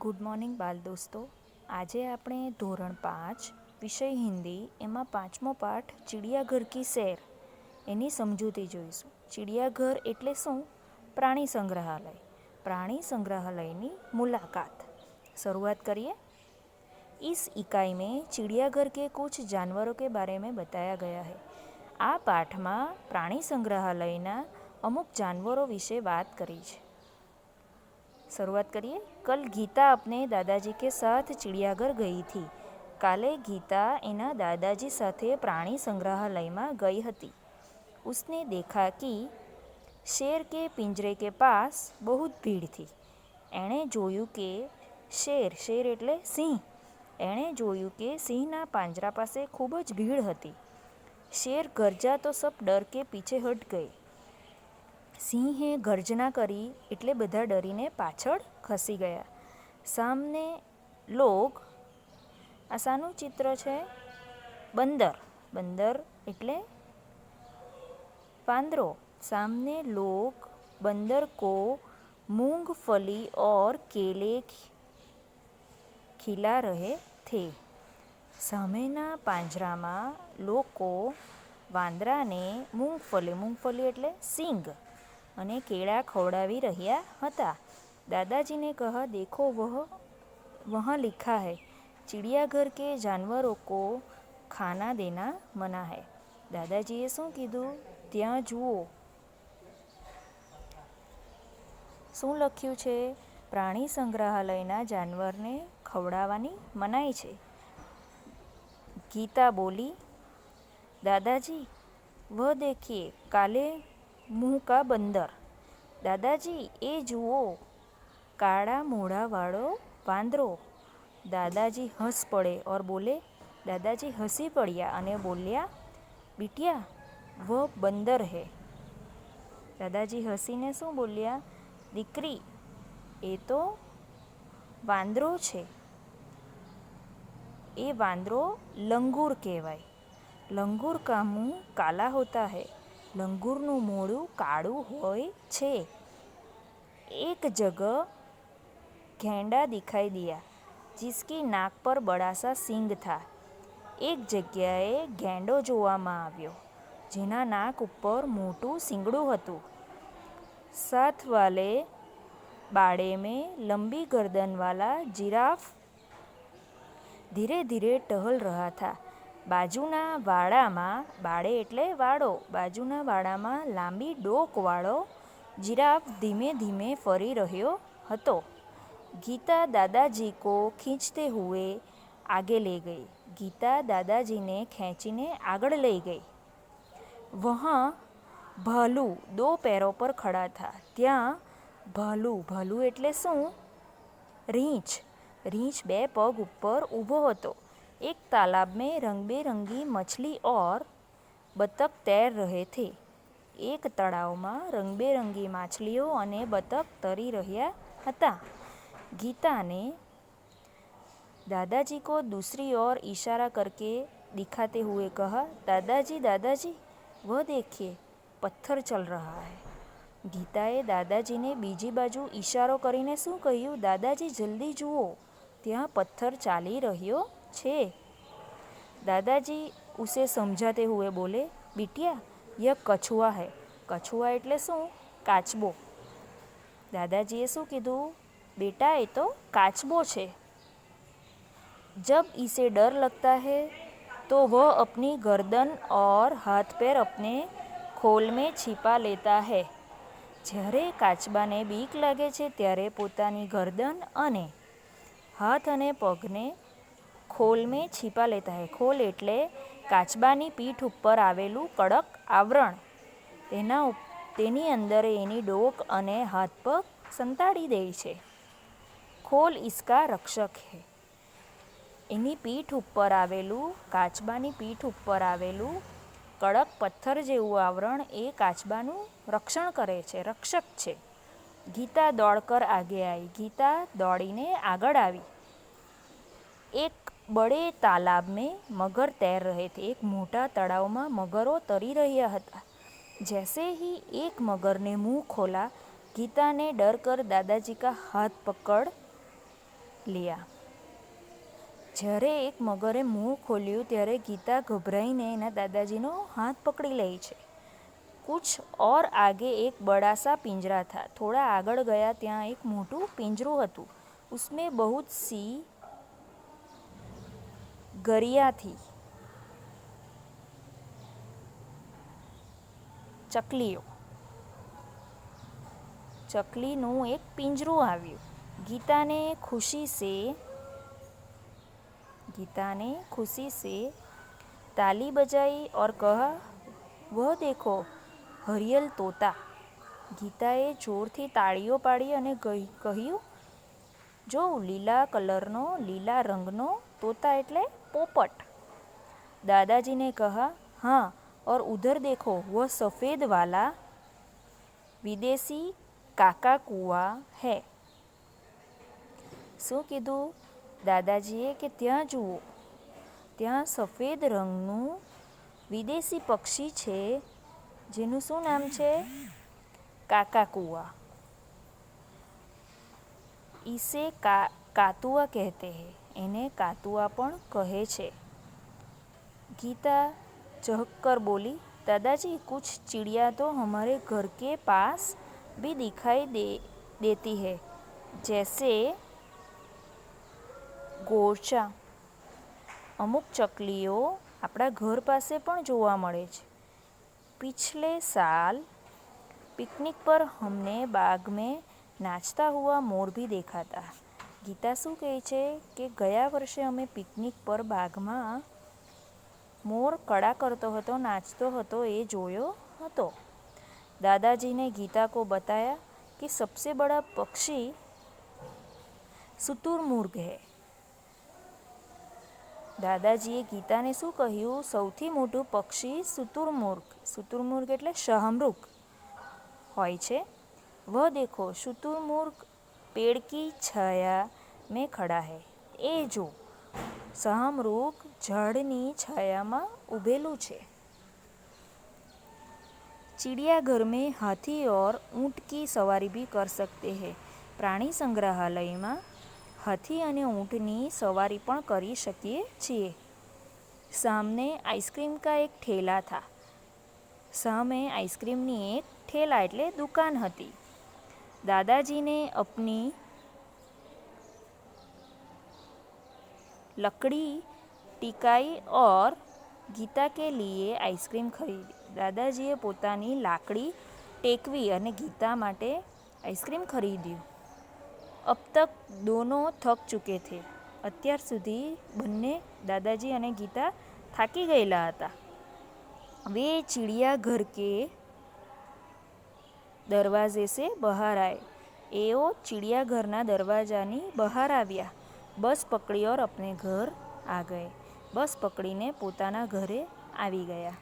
Good morning બાલ દોસ્તો. આજે આપણે ધોરણ 5 વિષય હિન્દી એમાં 5મો પાઠ ચિડિયાઘર કી સૈર એની સમજૂતી જોઈશું. ચિડિયાઘર એટલે શું? પ્રાણી સંગ્રહાલય. પ્રાણી संग्रहालयની मुलाकात. शुरुआत करिए. इस इकाई में चिड़ियाघर के कुछ जानवरों के बारे में बताया गया है. આ પાઠમાં પ્રાણી સંગ્રહાલયના અમુક જાનવરો વિશે વાત કરી છે. शुरुआत करिए. कल गीता अपने दादाजी के साथ चिड़ियाघर गई थी. काले गीता एना दादाजी साथे प्राणी संग्रहालय में गई हती. उसने देखा कि शेर के पिंजरे के पास बहुत भीड़ थी. एणे जोयु के शेर एटले सिंह. एणे जोयु के सिंहना પાંજરા પાસે ખૂબ જ ભીડ હતી. शेर गरजा तो सब डर के पीछे हट गए. સિંહે ગર્જના કરી એટલે બધા ડરીને પાછળ ખસી ગયા. સામને લોગ, આ શાનું ચિત્ર છે? બંદર. બંદર એટલે વાંદરો. सामने लोग बंदर को मूंगफली और केले खिला रहे थे. સામેના પાંજરામાં લોકો વાંદરાને મૂંગફલી એટલે सींग અને કેળા ખવડાવી રહ્યા હતા. दादाजी ने कहा, देखो वहाँ लिखा है चिड़ियाघर के जानवरों को खाना देना मना है. દાદાજીએ શું કીધું? ત્યાં જુઓ શું લખ્યું છે? પ્રાણી સંગ્રહાલયના જાનવરને ખવડાવવાની મનાઈ છે. गीता बोली, दादाजी वह देखिए काले मुंह का बंदर. दादाजी ए जुओ काड़ा मोड़ा वाड़ो वांदरो. दादाजी हंस पड़े और बोले. दादाजी हंसी पड़िया अने बोलिया, बिटिया वह बंदर है. दादाजी हसीने शू बोलिया, दीकरी ए तो वांदरो छे. ए वांदरो लंगूर कहवाय. लंगूर का मुंह काला होता है. लंगूरનું મોઢું કાળું હોય છે. एक जगह गेंडा दिखाई दिया जिसकी नाक पर बड़ा सा सींग था. एक जग्याए गेंडो જોવામાં આવ્યો જેના નાક ઉપર મોટું सींगડું હતું. साथ वाले बाड़े में लंबी गर्दन वाला जिराफ धीरे धीरे टहल रहा था. બાજુના વાડામાં, બાડે એટલે વાડો, બાજુના વાડામાં લાંબી ડોકવાળો જીરાફ ધીમે ધીમે ફરી રહ્યો હતો. ગીતા દાદાજી को खींचते हुए आगे ले गई. ગીતા દાદાજીને ખેંચીને આગળ લઈ ગઈ. वहाँ ભાલુ દો पैरों पर खड़ा था. ત્યાં ભાલુ એટલે શું? રીંછ. રીંછ બે પગ ઉપર ઊભો હતો. एक तालाब में रंग बेरंगी मछली और बतख तैर रहे थे. एक तળાવમાં રંગબેરંગી માછલીઓ અને બતક તરી રહ્યા હતા. गीता ने दादाजी को दूसरी ओर इशारा करके दिखाते हुए कहा, दादाजी वह देखिए पत्थर चल रहा है. गीताए दादाजीने बीजी बाजू इशारो કરીને શું કહ્યું? દાદાજી જલ્દી જુઓ ત્યાં પથ્થર ચાલી રહ્યો छे. दादाजी उसे समझाते हुए बोले, बिटिया यह कछुआ है. कछुआ एटले शू? काचबो. दादाजीए शू कीधुं? बेटा ये तो काचबो छे. जब इसे डर लगता है तो वह अपनी गर्दन और हाथ पैर अपने खोल में छिपा लेता है. જ્યારે કાચબાને બીક લાગે છે ત્યારે પોતાની ગરદન અને હાથ અને પગને ખોલ મેં છીપા લેતા હૈ. ખોલ એટલે કાચબાની પીઠ ઉપર આવેલું કડક આવરણ. તેની અંદર એની ડોક અને હાથ પગ સંતાડી દે છે. ખોલ ઇસકા રક્ષક હૈ. એની પીઠ ઉપર આવેલું, કાચબાની પીઠ ઉપર આવેલું કડક પથ્થર જેવું આવરણ એ કાચબાનું રક્ષણ કરે છે, રક્ષક છે. ગીતા દોડકર આગે આવી. ગીતા દોડીને આગળ આવી. એક बड़े तालाब में मगर तैर रहे थे. एक मोटा तળાવમાં મગરો તરી રહ્યા હતા. जैसे ही एक मगर ने मुंह खोला, गीता ने डर कर दादाजी का हाथ पकड़ लिया। જ્યારે એક મગરે મુંહ ખોલ્યું ત્યારે ગીતા ગભરાઈને એના દાદાજીનો हाथ पकड़ी લે છે। कुछ और आगे एक बड़ा सा पिंजरा था। थोड़ा આગળ ગયા ત્યાં એક મોટું પિંજરું હતું। उसमें बहुत सी गरिया थी, चकलियों। चकलीનું એક પિંજરું આવ્યું। गीता ने खुशी से ताली बजाई और कहा, वह देखो हरियल तोता। ગીતાએ જોરથી તાળીઓ પાડી અને કહ્યું, જો લીલા રંગનો तोता એટલે પોપટ। दादाजी ने कहा, हाँ, और उधर देखो वह सफ़ेद वाला विदेशी काकाकुआ है। શું કીધું દાદાજીએ કે ત્યાં જુઓ, ત્યાં સફેદ રંગનું વિદેશી પક્ષી છે જેનું શું નામ છે? કાકાકુઆ। इसे कातुआ कहते हैं। એને કાતુઆ પણ કહે છે। गीता चहककर बोली, दादाजी कुछ चिड़िया तो हमारे घर के पास भी दिखाई देती है, जैसे ગોરચા। અમુક ચકલીઓ આપણા ઘર પાસે પણ જોવા મળે છે। पिछले साल पिकनिक पर हमने बाग में नाचता हुआ मोर भी देखा था। ગીતા શું કહે છે કે ગયા વર્ષે અમે પિકનિક પર બાગમાં મોર કળા કરતો હતો, નાચતો હતો, એ જોયો હતો। दादाजी ने गीता को बताया कि सबसे बड़ा पक्षी शुतुरमुर्ग है। દાદાજીએ ગીતાને શું કહ્યું? સૌથી મોટું પક્ષી શુતુરમુર્ગ એટલે શાહમૃગ હોય છે। वह देखो शुतुरमुर्ग पेड़ की छाया में खड़ा है। એ જો શાહમૃગ ઝાડની છાયામાં ઊભેલું છે। चिड़ियाघर में हाथी और ऊँट की सवारी भी कर सकते हैं। प्राणी संग्रहालयમાં हाथी અને ऊँटની सवारी પણ કરી શકીએ છીએ। सामने आइसक्रीम का एक ठेला था। સામે આઈસ્ક્રીમની એક ઠેલા એટલે દુકાન હતી। दादाजी ने अपनी लकड़ी टिकाई और गीता के लिए आइसक्रीम खरीदी। દાદાજીએ પોતાની લાકડી ટેકવી અને ગીતા માટે આઈસ્ક્રીમ ખરીદ્યું। अब तक दोनों थक चुके थे। અત્યાર સુધી બંને દાદાજી અને ગીતા થાકી ગયેલા હતા। वे चिड़ियाघर के दरवाजे से बाहर आए। એઓ चिड़ियाघરના દરવાજાની બહાર આવ્યા। बस पकड़ी और अपने घर आ गए। बस पकड़ीने પોતાના ઘરે આવી ગયા।